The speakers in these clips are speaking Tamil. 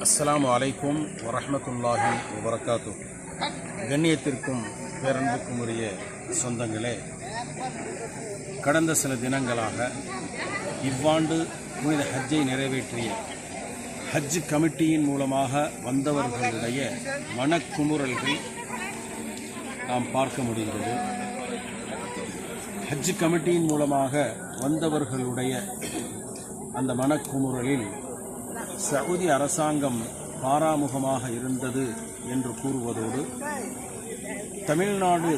அஸ்ஸலாமு அலைக்கும் வரஹ்மத்துல்லாஹி வபரகாத்து. கண்ணியத்திற்கும் பேரன்புக்கும் உரிய சொந்தங்களே, கடந்த சில தினங்களாக இவ்வாண்டு புனித ஹஜ்ஜை நிறைவேற்றிய ஹஜ் கமிட்டியின் மூலமாக வந்தவர்களுடைய மனக்குமுறல்கள் நாம் பார்க்க முடிகிறது. ஹஜ் கமிட்டியின் மூலமாக வந்தவர்களுடைய அந்த மனக்குமுறலில் சவுதி அரசாங்கம் பாராமுகமாக இருந்தது என்று கூறுவதோடு, தமிழ்நாடு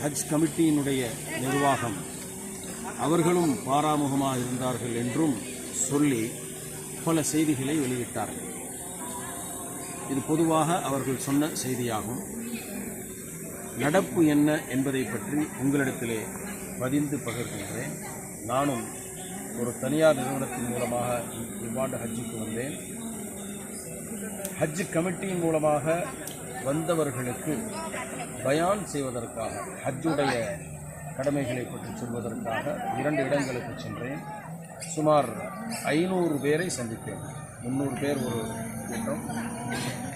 ஹஜ் கமிட்டியினுடைய நிர்வாகம் அவர்களும் பாராமுகமாக இருந்தார்கள் என்றும் சொல்லி பல செய்திகளை வெளியிட்டார்கள். இது பொதுவாக அவர்கள் சொன்ன செய்தியாகும். நடப்பு என்ன என்பதை பற்றி உங்களிடத்திலே பதிந்து பகிர்கின்றேன். நானும் ஒரு தனியார் நிறுவனத்தின் மூலமாக இவ்வாண்டு ஹஜ்ஜுக்கு வந்தேன். ஹஜ் கமிட்டியின் மூலமாக வந்தவர்களுக்கு பயான் செய்வதற்காக, ஹஜ்ஜுடைய கடமைகளை பற்றி சொல்வதற்காக 2 இடங்களுக்கு சென்றேன். சுமார் 500 பேரை சந்தித்தேன். 300 பேர் ஒரு கூட்டம்,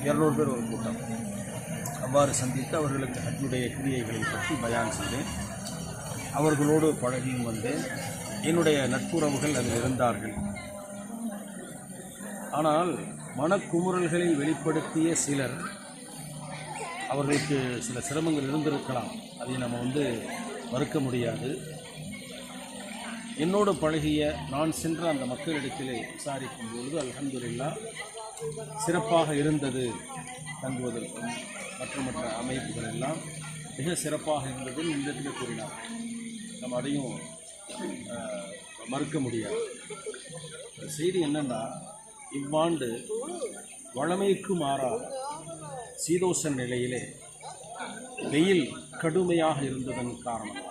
200 பேர் ஒரு கூட்டம். அவ்வாறு சந்தித்து அவர்களுக்கு ஹஜ்ஜுடைய கிரியைகளை பற்றி பயான் செய்தேன். அவர்களோடு பழகியும் வந்தேன். என்னுடைய நட்புறவுகள் அதில் இருந்தார்கள். ஆனால் மனக்குமுறல்களை வெளிப்படுத்திய சிலர், அவர்களுக்கு சில சிரமங்கள் இருந்திருக்கலாம், அதை நம்ம மறுக்க முடியாது. என்னோடு பழகிய நான் சென்ற அந்த மக்களிடத்திலே விசாரிக்கும் பொழுது அல்ஹம்துலில்லாஹ் சிறப்பாக இருந்தது. தங்குவதற்கும் மற்ற அமைப்புகள் எல்லாம் மிக சிறப்பாக இருந்தது இந்த கூறினார். நம்ம அதையும் மறுக்க முடியாது. செய்தி என்னன்னா, இவ்வாண்டு வழமைக்கு மாறாக சீதோஷண நிலையிலே வெயில் கடுமையாக இருந்ததன் காரணமாக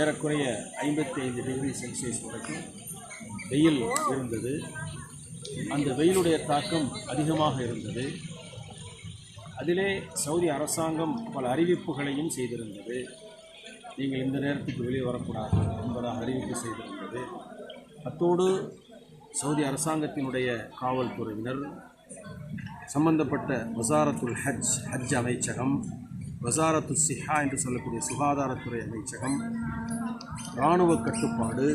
ஏறக்குறைய 55 டிகிரி செல்சியஸ் வரைக்கும் வெயில் இருந்தது. அந்த வெயிலுடைய தாக்கம் அதிகமாக இருந்தது. அதிலே சவுதி அரசாங்கம் பல அறிவிப்புகளையும் செய்திருந்தது. நீங்கள் இந்த நேரத்துக்கு வெளியே வரக்கூடாது என்பதாக அறிவிப்பு செய்திருந்தது. அத்தோடு சவுதி அரசாங்கத்தினுடைய காவல்துறையினர், சம்பந்தப்பட்ட வசாரத்துல் ஹஜ் அமைச்சகம், வசாரத்து சிஹா என்று சொல்லக்கூடிய சுகாதாரத்துறை அமைச்சகம், இராணுவ கட்டுப்பாடு,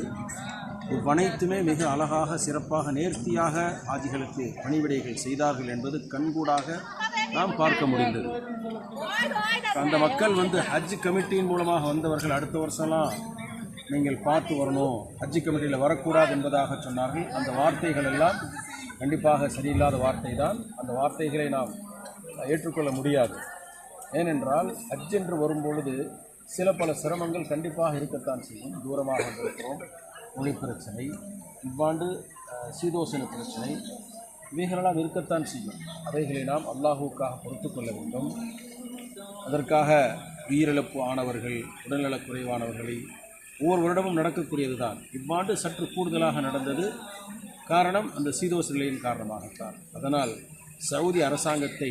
இவ்வனைத்துமே மிக அழகாக, சிறப்பாக, நேர்த்தியாக ஆஜிகளுக்கு பணிவிடைகள் செய்தார்கள் என்பது கண்கூடாக நாம் பார்க்க முடிந்தது. அந்த மக்கள் ஹஜ் கமிட்டியின் மூலமாக வந்தவர்கள் அடுத்த வருஷம்லாம் நீங்கள் பார்த்து வரணும், ஹஜ் கமிட்டியில் வரக்கூடாது என்பதாக சொன்னார்கள். அந்த வார்த்தைகள் எல்லாம் கண்டிப்பாக சரியில்லாத வார்த்தை தான். அந்த வார்த்தைகளை நாம் ஏற்றுக்கொள்ள முடியாது. ஏனென்றால் ஹஜ் என்று வரும்பொழுது பல சிரமங்கள் கண்டிப்பாக இருக்கத்தான் செய்யும். தூரமாக இருக்கிறோம், மொழி பிரச்சனை, இவ்வாண்டு சீதோஷண பிரச்சனை, இவைகளெல்லாம் இருக்கத்தான் செய்யும். அவைகளை நாம் அல்லாஹுக்காக பொறுத்து கொள்ள வேண்டும். அதற்காக உயிரிழப்பு ஆனவர்கள், உடல்நலக் குறைவானவர்களை ஒவ்வொரு வருடமும் நடக்கக்கூடியது தான். இவ்வாண்டு சற்று கூடுதலாக நடந்தது. காரணம் அந்த சீதோஷ நிலையின் காரணமாகத்தான். அதனால் சவுதி அரசாங்கத்தை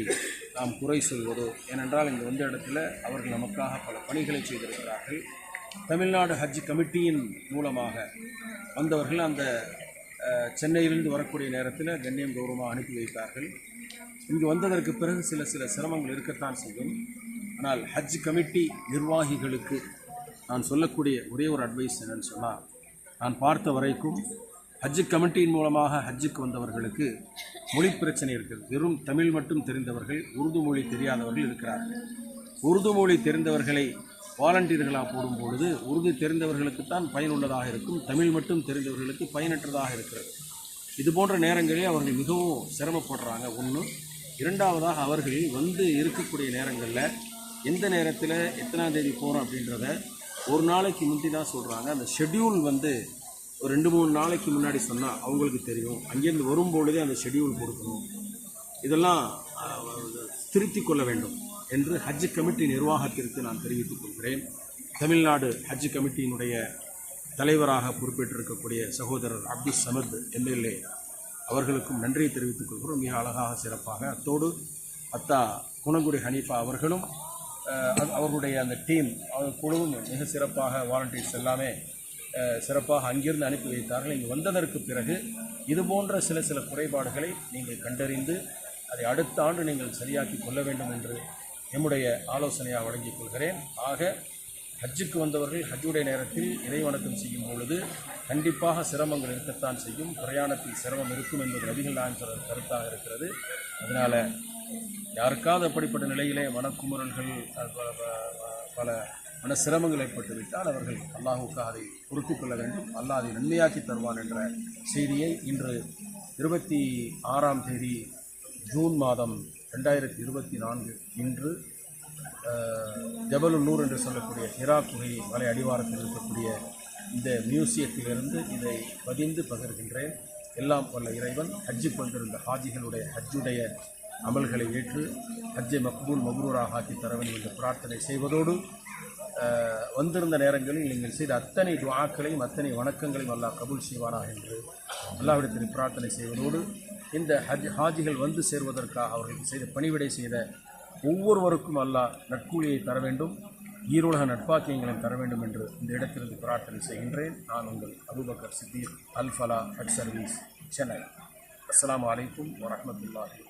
நாம் குறை சொல்வதோ, ஏனென்றால் இங்கே வந்த இடத்துல அவர்கள் நமக்காக பல பணிகளை செய்திருக்கிறார்கள். தமிழ்நாடு ஹஜ் கமிட்டியின் மூலமாக வந்தவர்கள் அந்த சென்னையிலிருந்து வரக்கூடிய நேரத்தில் கண்ணியம் கௌரவமாக அனுப்பி வைத்தார்கள். இங்கு வந்ததற்கு பிறகு சில சிரமங்கள் இருக்கத்தான் செய்யும். ஆனால் ஹஜ் கமிட்டி நிர்வாகிகளுக்கு நான் சொல்லக்கூடிய ஒரே ஒரு அட்வைஸ் என்னன்னு சொன்னால், நான் பார்த்த வரைக்கும் ஹஜ் கமிட்டியின் மூலமாக ஹஜ்ஜுக்கு வந்தவர்களுக்கு மொழி பிரச்சனை இருக்குது. வெறும் தமிழ் மட்டும் தெரிந்தவர்கள், உருது மொழி தெரியாதவர்கள் இருக்கிறார்கள். உருது மொழி தெரிந்தவர்களை வாலண்டியர்களாக போடும் பொழுது உருது தெரிந்தவர்களுக்குத்தான் பயனுள்ளதாக இருக்கும், தமிழ் மட்டும் தெரிந்தவர்களுக்கு பயனற்றதாக இருக்கிறது. இது போன்ற நேரங்களில் அவர்கள் மிகவும் சிரமப்படுறாங்க. ஒன்று. இரண்டாவதாக, அவர்கள் இருக்கக்கூடிய நேரங்களில் எந்த நேரத்தில் எத்தனாம் தேதி போகிறோம் அப்படின்றத ஒரு நாளைக்கு முந்தி தான் சொல்கிறாங்க. அந்த ஷெட்யூல் ஒரு 2-3 நாளைக்கு முன்னாடி சொன்னால் அவங்களுக்கு தெரியும். அங்கேருந்து வரும்பொழுதே அந்த ஷெட்யூல் கொடுக்கணும். இதெல்லாம் திருத்திக் கொள்ள வேண்டும் என்று ஹஜ் கமிட்டி நிர்வாகத்திற்கு நான் தெரிவித்துக் கொள்கிறேன். தமிழ்நாடு ஹஜ் கமிட்டியினுடைய தலைவராக பொறுப்பேற்றிருக்கக்கூடிய சகோதரர் அப்துல் சமத் எம்எல்ஏ அவர்களுக்கும் நன்றியை தெரிவித்துக் கொள்கிறோம். மிக அழகாக, சிறப்பாக. அத்தோடு அத்தா குணங்குடி ஹனீஃபா அவர்களும் அவர்களுடைய அந்த டீம், அவர் குழுவும் மிக சிறப்பாக, வாலண்டியர்ஸ் எல்லாமே சிறப்பாக அங்கிருந்து அனுப்பி வைத்தார்கள். இங்கு வந்ததற்கு பிறகு இது போன்ற சில குறைபாடுகளை நீங்கள் கண்டறிந்து அதை அடுத்த ஆண்டு நீங்கள் சரியாக்கி கொள்ள வேண்டும் என்று என்னுடைய ஆலோசனையாக வழங்கிக் கொள்கிறேன். ஆக ஹஜ்ஜுக்கு வந்தவர்கள் ஹஜ்ஜுடைய நேரத்தில் இறைவணக்கம் செய்யும் பொழுது கண்டிப்பாக சிரமங்கள் இருக்கத்தான் செய்யும். பிரயாணத்தில் சிரமம் இருக்கும் என்பது நபிகள் நாயகம் கருத்தாக இருக்கிறது. அதனால் யாருக்காவது அப்படிப்பட்ட நிலையிலே மனக்குமுறல்கள் பல மன சிரமங்கள் ஏற்பட்டுவிட்டால் அவர்கள் அல்லாஹுக்காக அதை பொறுத்துக் கொள்ள வேண்டும். அல்லாஹ் அதை நன்மையாக்கி தருவான் என்ற செய்தியை இன்று 26ஆம் தேதி ஜூன் மாதம் 2024 இன்று ஜபலுன் நூர் என்று சொல்லக்கூடிய ஹிரா குகை மலை அடிவாரத்தில் இருக்கக்கூடிய இந்த மியூசியத்திலிருந்து இதை பதிந்து பகிர்கின்றேன். எல்லாம் வல்ல இறைவன் ஹஜ்ஜுக்கு வந்திருந்த ஹாஜிகளுடைய ஹஜ்ஜுடைய அமல்களை ஏற்று ஹஜ்ஜை மக்பூல் மப்ரூராக ஆக்கி தர வேண்டும் என்று பிரார்த்தனை செய்வதோடு வந்திருந்த நேரங்களில் நீங்கள் செய்த அத்தனை துஆக்களையும் அத்தனை வணக்கங்களையும் அல்லாஹ் கபூல் செய்வானாக என்று அல்லாஹ்விடத்தில் பிரார்த்தனை செய்வதோடு இந்த ஹாஜிகள் வந்து சேர்வதற்காக அவர்களுக்கு செய்த பணிவிடை செய்த ஒவ்வொருவருக்கும் அல்லாஹ் நற்கூலியை தர வேண்டும், ஈருலக நட்பாக்கியங்களையும் தர வேண்டும் என்று இந்த இடத்திலிருந்து பிரார்த்தனை செய்கின்றேன். நான் உங்கள் அபூபக்கர் சித்திக், அல் ஃபலா ஹஜ் சர்வீஸ், சென்னை. அஸ்ஸலாமு அலைக்கும் வரஹ்மத்துல்லாஹி.